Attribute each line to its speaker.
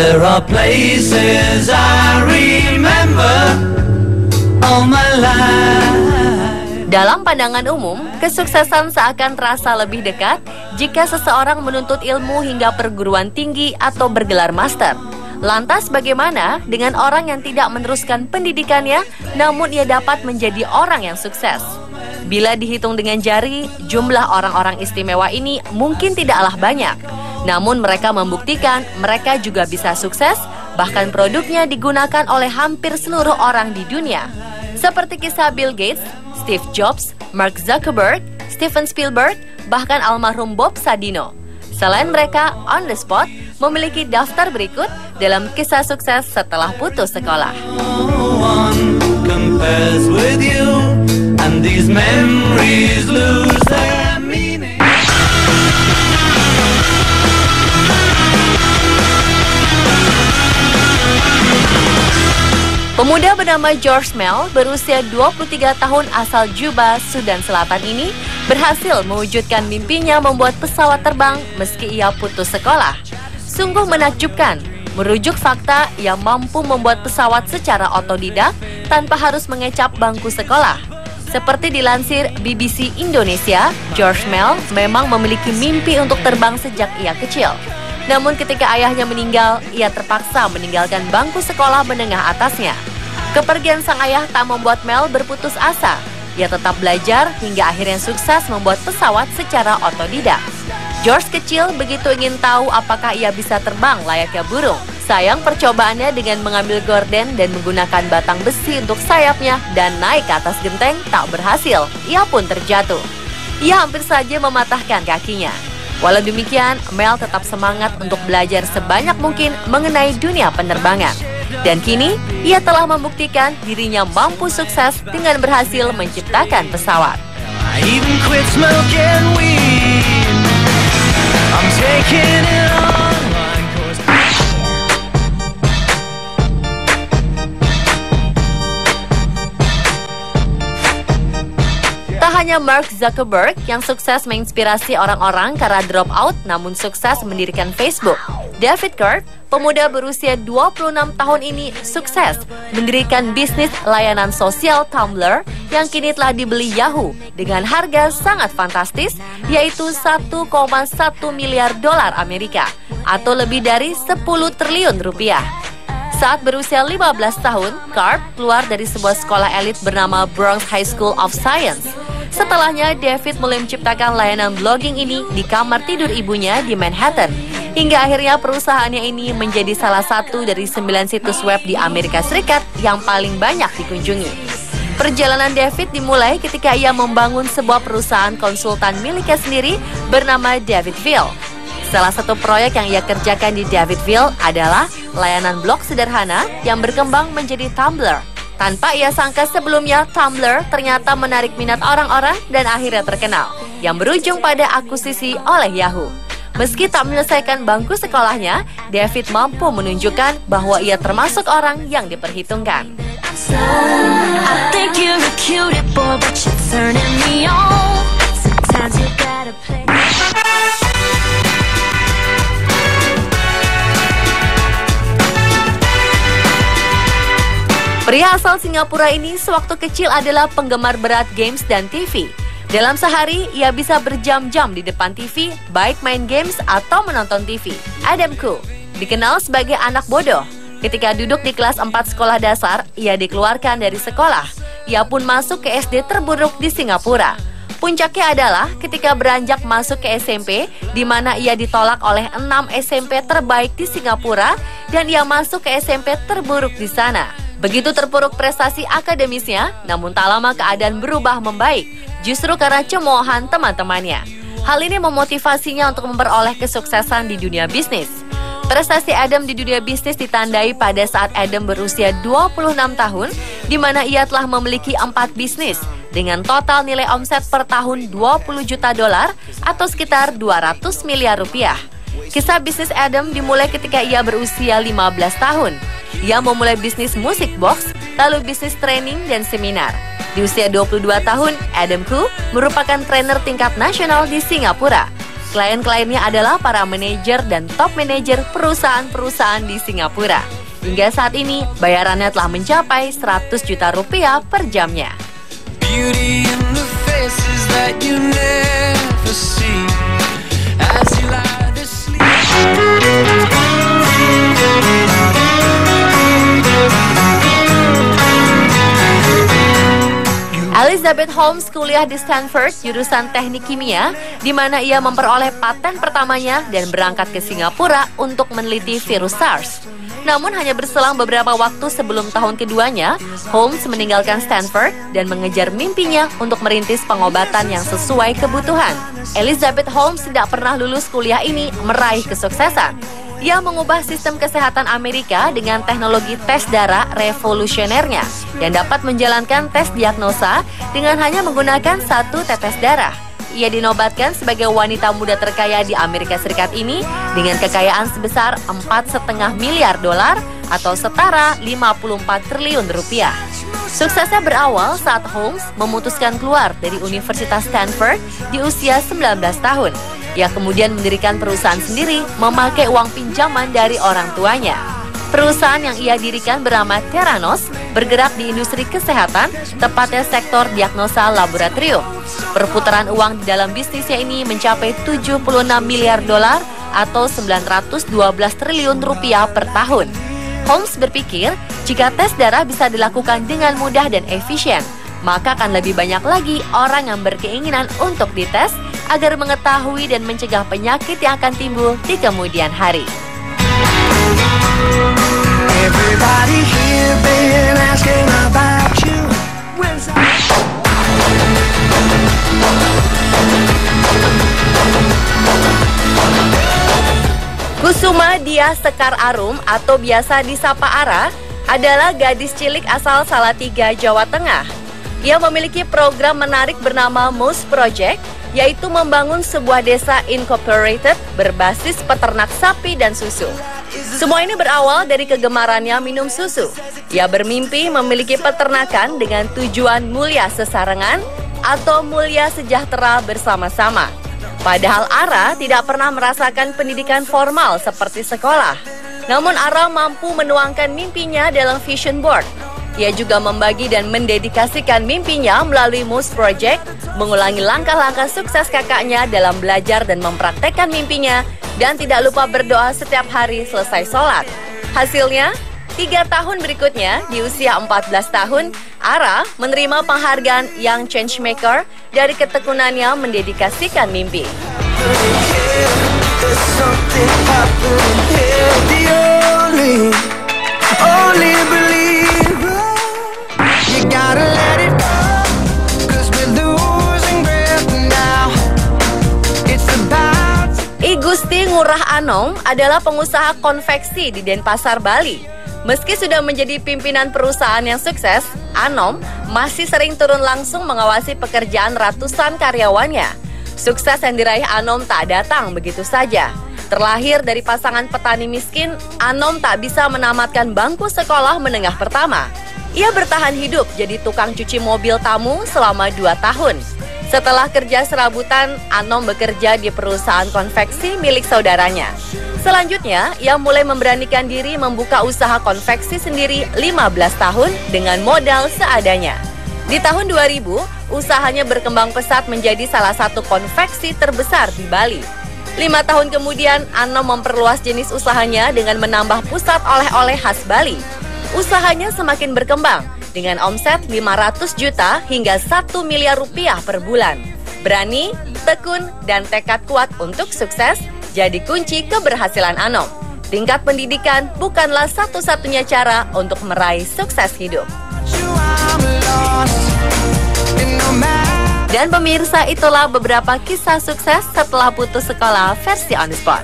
Speaker 1: There are places I remember all my life.
Speaker 2: Dalam pandangan umum, kesuksesan seakan terasa lebih dekat jika seseorang menuntut ilmu hingga perguruan tinggi atau bergelar master. Lantas bagaimana dengan orang yang tidak meneruskan pendidikannya, namun ia dapat menjadi orang yang sukses? Bila dihitung dengan jari, jumlah orang-orang istimewa ini mungkin tidaklah banyak. Namun mereka membuktikan mereka juga bisa sukses, bahkan produknya digunakan oleh hampir seluruh orang di dunia. Seperti kisah Bill Gates, Steve Jobs, Mark Zuckerberg, Steven Spielberg, bahkan almarhum Bob Sadino. Selain mereka, on the spot memiliki daftar berikut dalam kisah sukses setelah putus sekolah.
Speaker 1: No one compares with you, and these memories lose their meaning.
Speaker 2: Pemuda bernama George Mel berusia 23 tahun asal Juba, Sudan Selatan ini berhasil mewujudkan mimpinya membuat pesawat terbang meski ia putus sekolah. Sungguh menakjubkan, merujuk fakta ia mampu membuat pesawat secara otodidak tanpa harus mengecap bangku sekolah. Seperti dilansir BBC Indonesia, George Mel memang memiliki mimpi untuk terbang sejak ia kecil. Namun ketika ayahnya meninggal, ia terpaksa meninggalkan bangku sekolah menengah atasnya. Kepergian sang ayah tak membuat Mel berputus asa. Ia tetap belajar hingga akhirnya sukses membuat pesawat secara otodidak. George kecil begitu ingin tahu apakah ia bisa terbang layaknya burung. Sayang percobaannya dengan mengambil gorden dan menggunakan batang besi untuk sayapnya dan naik ke atas genteng tak berhasil. Ia pun terjatuh. Ia hampir saja mematahkan kakinya. Walau demikian, Mel tetap semangat untuk belajar sebanyak mungkin mengenai dunia penerbangan. Dan kini, ia telah membuktikan dirinya mampu sukses dengan berhasil menciptakan pesawat.
Speaker 1: I even quit smoking weed. I'm taking it online course.
Speaker 2: Tak hanya Mark Zuckerberg yang sukses menginspirasi orang-orang karena drop out namun sukses mendirikan Facebook. David Kirk, pemuda berusia 26 tahun ini sukses mendirikan bisnis layanan sosial Tumblr yang kini telah dibeli Yahoo dengan harga sangat fantastis yaitu 1,1 miliar dolar Amerika atau lebih dari 10 triliun rupiah. Saat berusia 15 tahun, Karp keluar dari sebuah sekolah elit bernama Bronx High School of Science. Setelahnya, David mulai menciptakan layanan blogging ini di kamar tidur ibunya di Manhattan. Hingga akhirnya perusahaannya ini menjadi salah satu dari 9 situs web di Amerika Serikat yang paling banyak dikunjungi. Perjalanan David dimulai ketika ia membangun sebuah perusahaan konsultan miliknya sendiri bernama Davidville. Salah satu proyek yang ia kerjakan di Davidville adalah layanan blog sederhana yang berkembang menjadi Tumblr. Tanpa ia sangka sebelumnya, Tumblr ternyata menarik minat orang-orang dan akhirnya terkenal, yang berujung pada akuisisi oleh Yahoo. Meski tak menyelesaikan bangku sekolahnya, David mampu menunjukkan bahwa ia termasuk orang yang diperhitungkan. Pria asal Singapura ini sewaktu kecil adalah penggemar berat games dan TV. Dalam sehari, ia bisa berjam-jam di depan TV, baik main games atau menonton TV. Adam Khoo dikenal sebagai anak bodoh. Ketika duduk di kelas 4 sekolah dasar, ia dikeluarkan dari sekolah. Ia pun masuk ke SD terburuk di Singapura. Puncaknya adalah ketika beranjak masuk ke SMP, di mana ia ditolak oleh 6 SMP terbaik di Singapura, dan ia masuk ke SMP terburuk di sana. Begitu terpuruk prestasi akademisnya, namun tak lama keadaan berubah membaik, justru karena cemoohan teman-temannya. Hal ini memotivasinya untuk memperoleh kesuksesan di dunia bisnis. Prestasi Adam di dunia bisnis ditandai pada saat Adam berusia 26 tahun, di mana ia telah memiliki 4 bisnis, dengan total nilai omset per tahun 20 juta dolar atau sekitar 200 miliar rupiah. Kisah bisnis Adam dimulai ketika ia berusia 15 tahun. Ia memulai bisnis musik box, lalu bisnis training dan seminar. Di usia 22 tahun, Adam Khoo merupakan trainer tingkat nasional di Singapura. Klien-kliennya adalah para manajer dan top manajer perusahaan-perusahaan di Singapura. Hingga saat ini, bayarannya telah mencapai 100 juta rupiah per jamnya.
Speaker 1: Beauty in the faces that you never see as you lie to sleep.
Speaker 2: Elizabeth Holmes kuliah di Stanford jurusan teknik kimia, di mana ia memperoleh paten pertamanya dan berangkat ke Singapura untuk meneliti virus SARS. Namun hanya berselang beberapa waktu sebelum tahun keduanya, Holmes meninggalkan Stanford dan mengejar mimpinya untuk merintis pengobatan yang sesuai kebutuhan. Elizabeth Holmes tidak pernah lulus kuliah ini meraih kesuksesan. Ia mengubah sistem kesehatan Amerika dengan teknologi tes darah revolusionernya yang dapat menjalankan tes diagnosa dengan hanya menggunakan 1 tetes darah. Ia dinobatkan sebagai wanita muda terkaya di Amerika Serikat ini dengan kekayaan sebesar 4,5 miliar dolar atau setara 54 triliun rupiah. Suksesnya berawal saat Holmes memutuskan keluar dari Universitas Stanford di usia 19 tahun. Ia kemudian mendirikan perusahaan sendiri memakai uang pinjaman dari orang tuanya. Perusahaan yang ia dirikan bernama Theranos bergerak di industri kesehatan, tepatnya sektor diagnosa laboratorium. Perputaran uang di dalam bisnisnya ini mencapai 76 miliar dolar atau 912 triliun rupiah per tahun. Holmes berpikir, jika tes darah bisa dilakukan dengan mudah dan efisien, maka akan lebih banyak lagi orang yang berkeinginan untuk dites agar mengetahui dan mencegah penyakit yang akan timbul di kemudian hari.
Speaker 1: Everybody here been asking about you.
Speaker 2: Kusuma Dia Sekar Arum atau biasa disapa Ara adalah gadis cilik asal Salatiga, Jawa Tengah. Ia memiliki program menarik bernama Moose Project, yaitu membangun sebuah desa incorporated berbasis peternak sapi dan susu. Semua ini berawal dari kegemarannya minum susu. Ia bermimpi memiliki peternakan dengan tujuan mulia sesarengan atau mulia sejahtera bersama-sama. Padahal Ara tidak pernah merasakan pendidikan formal seperti sekolah. Namun Ara mampu menuangkan mimpinya dalam vision board. Ia juga membagi dan mendedikasikan mimpinya melalui Moose Project, mengulangi langkah-langkah sukses kakaknya dalam belajar dan mempraktekkan mimpinya, dan tidak lupa berdoa setiap hari selesai sholat. Hasilnya, 3 tahun berikutnya, di usia 14 tahun, Ara menerima penghargaan Young Changemaker dari ketekunannya mendedikasikan mimpi. I Gusti Ngurah Anom adalah pengusaha konveksi di Denpasar, Bali. Meski sudah menjadi pimpinan perusahaan yang sukses, Anom masih sering turun langsung mengawasi pekerjaan ratusan karyawannya. Sukses yang diraih Anom tak datang begitu saja. Terlahir dari pasangan petani miskin, Anom tak bisa menamatkan bangku sekolah menengah pertama. Ia bertahan hidup jadi tukang cuci mobil tamu selama 2 tahun. Setelah kerja serabutan, Anom bekerja di perusahaan konveksi milik saudaranya. Selanjutnya, ia mulai memberanikan diri membuka usaha konveksi sendiri 15 tahun dengan modal seadanya. Di tahun 2000, usahanya berkembang pesat menjadi salah satu konveksi terbesar di Bali. 5 tahun kemudian, Anom memperluas jenis usahanya dengan menambah pusat oleh-oleh khas Bali. Usahanya semakin berkembang dengan omset 500 juta hingga 1 miliar rupiah per bulan. Berani, tekun, dan tekad kuat untuk sukses jadi kunci keberhasilan Anom. Tingkat pendidikan bukanlah satu-satunya cara untuk meraih sukses hidup. Dan pemirsa, itulah beberapa kisah sukses setelah putus sekolah versi On The Spot.